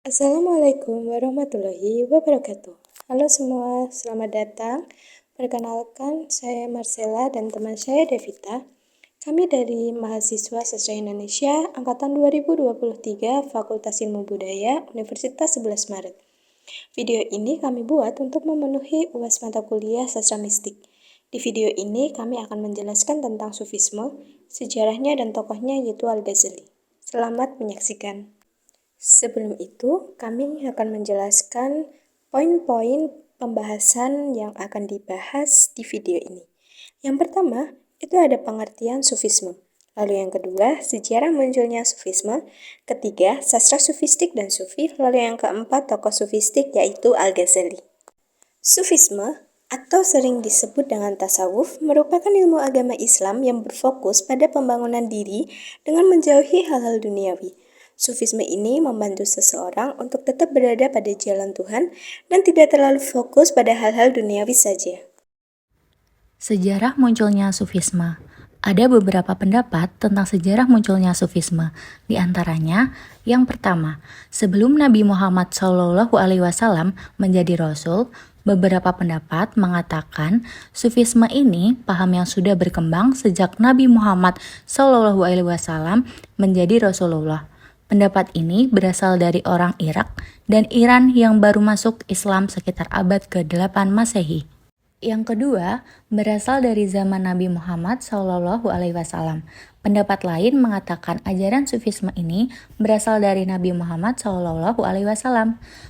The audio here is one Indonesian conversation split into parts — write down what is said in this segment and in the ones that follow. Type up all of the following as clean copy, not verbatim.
Assalamualaikum warahmatullahi wabarakatuh. Halo semua, selamat datang. Perkenalkan, saya Marcella dan teman saya Devita. Kami dari mahasiswa Sastra Indonesia angkatan 2023 Fakultas Ilmu Budaya Universitas 11 Maret. Video ini kami buat untuk memenuhi UAS mata kuliah Sastra Mistik. Di video ini kami akan menjelaskan tentang Sufisme, sejarahnya dan tokohnya yaitu Al-Ghazali. Selamat menyaksikan. Sebelum itu, kami akan menjelaskan poin-poin pembahasan yang akan dibahas di video ini. Yang pertama, itu ada pengertian Sufisme. Lalu yang kedua, sejarah munculnya Sufisme. Ketiga, sastra sufistik dan sufi. Lalu yang keempat, tokoh sufistik yaitu Al-Ghazali. Sufisme atau sering disebut dengan tasawuf merupakan ilmu agama Islam yang berfokus pada pembangunan diri dengan menjauhi hal-hal duniawi. Sufisme ini membantu seseorang untuk tetap berada pada jalan Tuhan dan tidak terlalu fokus pada hal-hal duniawi saja. Sejarah munculnya Sufisme. Ada beberapa pendapat tentang sejarah munculnya Sufisme. Di antaranya, yang pertama, sebelum Nabi Muhammad SAW menjadi Rasul, beberapa pendapat mengatakan Sufisme ini paham yang sudah berkembang sejak Nabi Muhammad SAW menjadi Rasulullah. Pendapat ini berasal dari orang Irak dan Iran yang baru masuk Islam sekitar abad ke-8 Masehi. Yang kedua, berasal dari zaman Nabi Muhammad SAW. Pendapat lain mengatakan ajaran Sufisme ini berasal dari Nabi Muhammad SAW,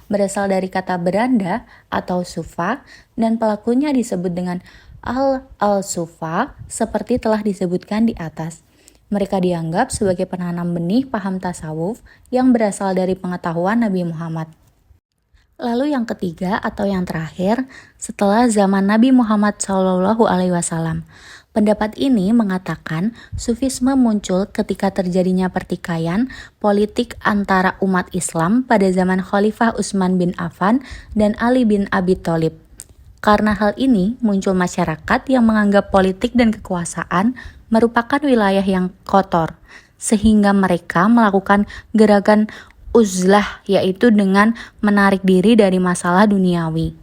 berasal dari kata beranda atau sufa, dan pelakunya disebut dengan al-sufa seperti telah disebutkan di atas. Mereka dianggap sebagai penanam benih paham tasawuf yang berasal dari pengetahuan Nabi Muhammad. Lalu yang ketiga atau yang terakhir, setelah zaman Nabi Muhammad SAW. Pendapat ini mengatakan Sufisme muncul ketika terjadinya pertikaian politik antara umat Islam pada zaman Khalifah Utsman bin Affan dan Ali bin Abi Thalib. Karena hal ini, muncul masyarakat yang menganggap politik dan kekuasaan merupakan wilayah yang kotor, sehingga mereka melakukan gerakan uzlah, yaitu dengan menarik diri dari masalah duniawi.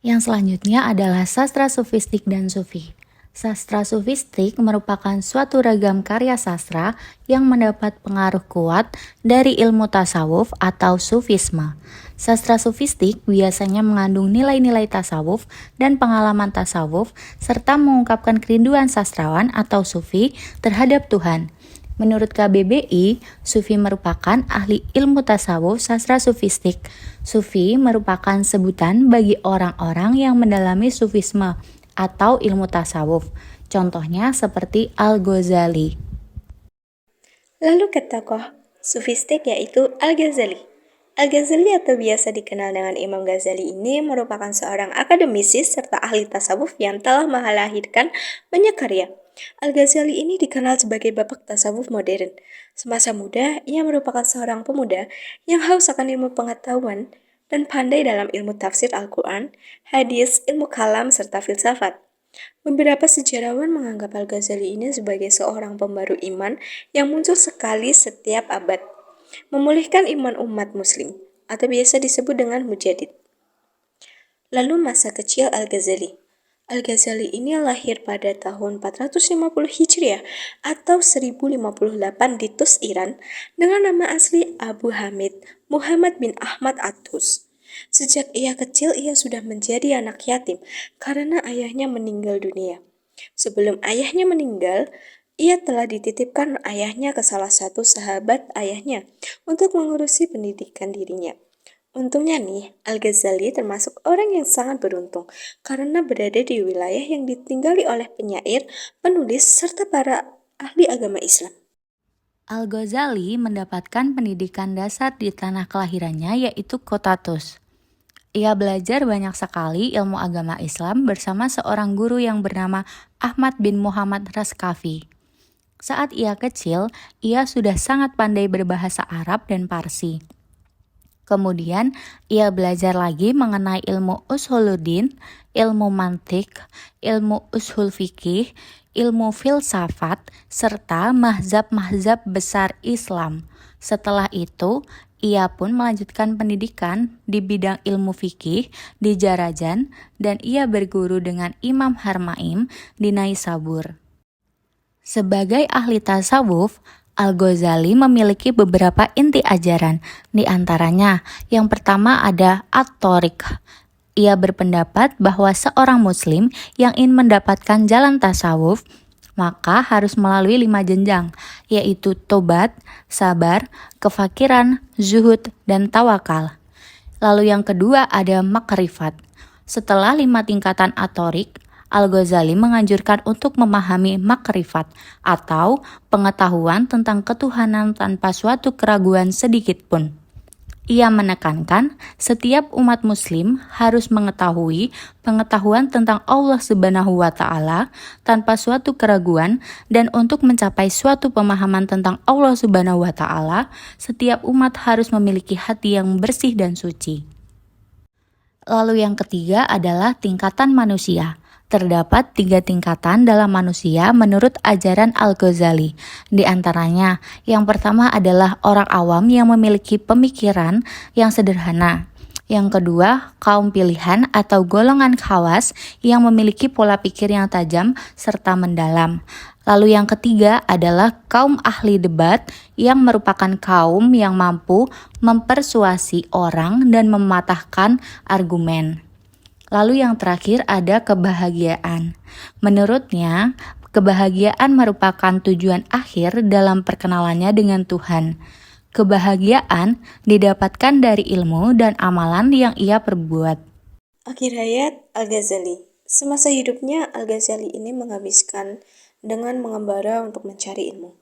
Yang selanjutnya adalah sastra sufistik dan sufi. Sastra sufistik merupakan suatu ragam karya sastra yang mendapat pengaruh kuat dari ilmu tasawuf atau sufisme. Sastra sufistik biasanya mengandung nilai-nilai tasawuf dan pengalaman tasawuf serta mengungkapkan kerinduan sastrawan atau sufi terhadap Tuhan. Menurut KBBI, Sufi merupakan ahli ilmu tasawuf sastra sufistik. Sufi merupakan sebutan bagi orang-orang yang mendalami sufisme atau ilmu tasawuf. Contohnya seperti Al-Ghazali. Lalu ke tokoh sufistik yaitu Al-Ghazali. Al-Ghazali atau biasa dikenal dengan Imam Ghazali ini merupakan seorang akademisi serta ahli tasawuf yang telah melahirkan banyak karya. Al-Ghazali ini dikenal sebagai bapak tasawuf modern. Semasa muda, ia merupakan seorang pemuda yang haus akan ilmu pengetahuan dan pandai dalam ilmu tafsir Al-Quran, hadis, ilmu kalam, serta filsafat. Beberapa sejarawan menganggap Al-Ghazali ini sebagai seorang pembaru iman yang muncul sekali setiap abad, memulihkan iman umat muslim, atau biasa disebut dengan mujaddid. Lalu masa kecil Al-Ghazali. Al-Ghazali ini lahir pada tahun 450 Hijriah atau 1058 di Tus, Iran, dengan nama asli Abu Hamid Muhammad bin Ahmad At-Tus. Sejak ia kecil, ia sudah menjadi anak yatim karena ayahnya meninggal dunia. Sebelum ayahnya meninggal, ia telah dititipkan ayahnya ke salah satu sahabat ayahnya untuk mengurusi pendidikan dirinya. Untungnya nih, Al-Ghazali termasuk orang yang sangat beruntung karena berada di wilayah yang ditinggali oleh penyair, penulis, serta para ahli agama Islam. Al-Ghazali mendapatkan pendidikan dasar di tanah kelahirannya yaitu kota Tus. Ia belajar banyak sekali ilmu agama Islam bersama seorang guru yang bernama Ahmad bin Muhammad Raskafi. Saat ia kecil, ia sudah sangat pandai berbahasa Arab dan Parsi. Kemudian, ia belajar lagi mengenai ilmu usuluddin, ilmu mantik, ilmu usul fikih, ilmu filsafat, serta mazhab-mazhab besar Islam. Setelah itu, Ia pun melanjutkan pendidikan di bidang ilmu fikih di Jarajan dan ia berguru dengan Imam Harmaim di Naisabur. Sebagai ahli tasawuf, Al-Ghazali memiliki beberapa inti ajaran. Di antaranya, yang pertama ada At-Thoriq. Ia berpendapat bahwa seorang muslim yang ingin mendapatkan jalan tasawuf, maka harus melalui 5 jenjang, yaitu tobat, sabar, kefakiran, zuhud, dan tawakal. Lalu yang kedua ada makrifat. Setelah 5 tingkatan At-Thoriq, Al-Ghazali menganjurkan untuk memahami makrifat atau pengetahuan tentang ketuhanan tanpa suatu keraguan sedikit pun. Ia menekankan setiap umat muslim harus mengetahui pengetahuan tentang Allah Subhanahu wa Ta'ala tanpa suatu keraguan, dan untuk mencapai suatu pemahaman tentang Allah Subhanahu wa Ta'ala, setiap umat harus memiliki hati yang bersih dan suci. Lalu yang ketiga adalah tingkatan manusia. Terdapat 3 tingkatan dalam manusia menurut ajaran Al-Ghazali. Di antaranya, yang pertama adalah orang awam yang memiliki pemikiran yang sederhana. Yang kedua, kaum pilihan atau golongan khawas yang memiliki pola pikir yang tajam serta mendalam. Lalu yang ketiga adalah kaum ahli debat yang merupakan kaum yang mampu mempersuasi orang dan mematahkan argumen. Lalu yang terakhir ada kebahagiaan. Menurutnya, kebahagiaan merupakan tujuan akhir dalam perkenalannya dengan Tuhan. Kebahagiaan didapatkan dari ilmu dan amalan yang ia perbuat. Akhir hayat Al-Ghazali. Semasa hidupnya, Al-Ghazali ini menghabiskan dengan mengembara untuk mencari ilmu.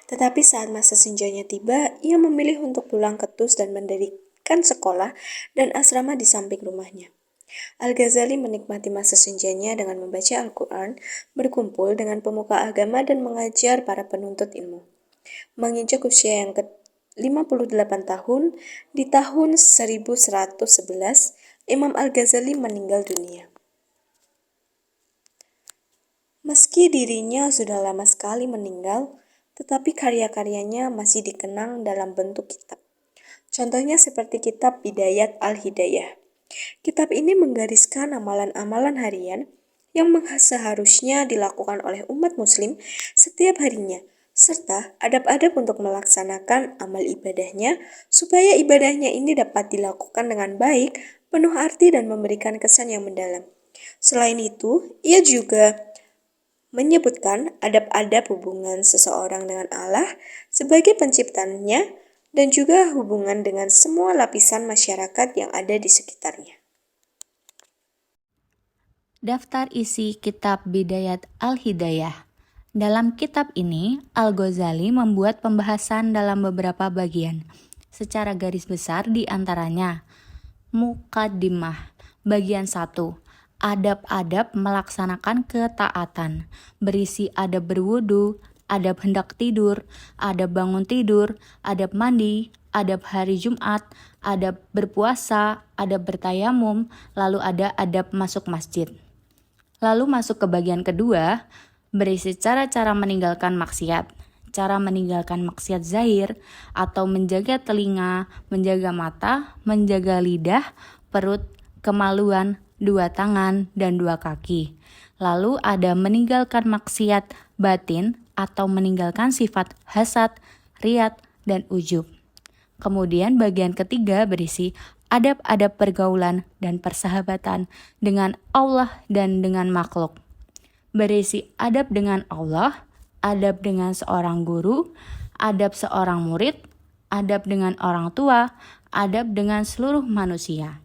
Tetapi saat masa senjanya tiba, ia memilih untuk pulang ke Tus dan mendirikan sekolah dan asrama di samping rumahnya. Al-Ghazali menikmati masa senjanya dengan membaca Al-Quran, berkumpul dengan pemuka agama dan mengajar para penuntut ilmu. Menginjak usia yang ke-58 tahun, di tahun 1111, Imam Al-Ghazali meninggal dunia. Meski dirinya sudah lama sekali meninggal, tetapi karya-karyanya masih dikenang dalam bentuk kitab. Contohnya seperti kitab Bidayat Al-Hidayah. Kitab ini menggariskan amalan-amalan harian yang seharusnya dilakukan oleh umat muslim setiap harinya, serta adab-adab untuk melaksanakan amal ibadahnya supaya ibadahnya ini dapat dilakukan dengan baik, penuh arti dan memberikan kesan yang mendalam. Selain itu, ia juga menyebutkan adab-adab hubungan seseorang dengan Allah sebagai penciptanya dan juga hubungan dengan semua lapisan masyarakat yang ada di sekitarnya. Daftar isi kitab Bidayat Al-Hidayah. Dalam kitab ini, Al-Ghazali membuat pembahasan dalam beberapa bagian. Secara garis besar di antaranya, Muqaddimah, bagian 1. Adab-adab melaksanakan ketaatan, berisi adab berwudu, adab hendak tidur, adab bangun tidur, adab mandi, adab hari Jumat, adab berpuasa, adab bertayamum, lalu ada adab masuk masjid. Lalu masuk ke bagian kedua, berisi cara-cara meninggalkan maksiat. Cara meninggalkan maksiat zahir atau menjaga telinga, menjaga mata, menjaga lidah, perut, kemaluan, 2 tangan, dan 2 kaki. Lalu ada meninggalkan maksiat batin atau meninggalkan sifat hasad, riyad, dan ujub. Kemudian bagian ketiga berisi adab-adab pergaulan dan persahabatan dengan Allah dan dengan makhluk. Berisi adab dengan Allah, adab dengan seorang guru, adab seorang murid, adab dengan orang tua, adab dengan seluruh manusia.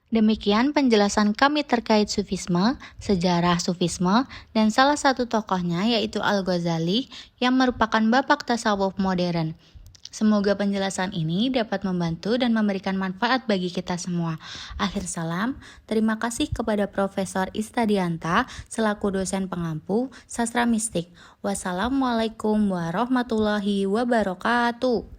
Demikian penjelasan kami terkait Sufisme, sejarah Sufisme, dan salah satu tokohnya yaitu Al-Ghazali yang merupakan bapak tasawuf modern. Semoga penjelasan ini dapat membantu dan memberikan manfaat bagi kita semua. Akhir salam, terima kasih kepada Profesor Istadianta selaku dosen pengampu Sastra Mistik. Wassalamualaikum warahmatullahi wabarakatuh.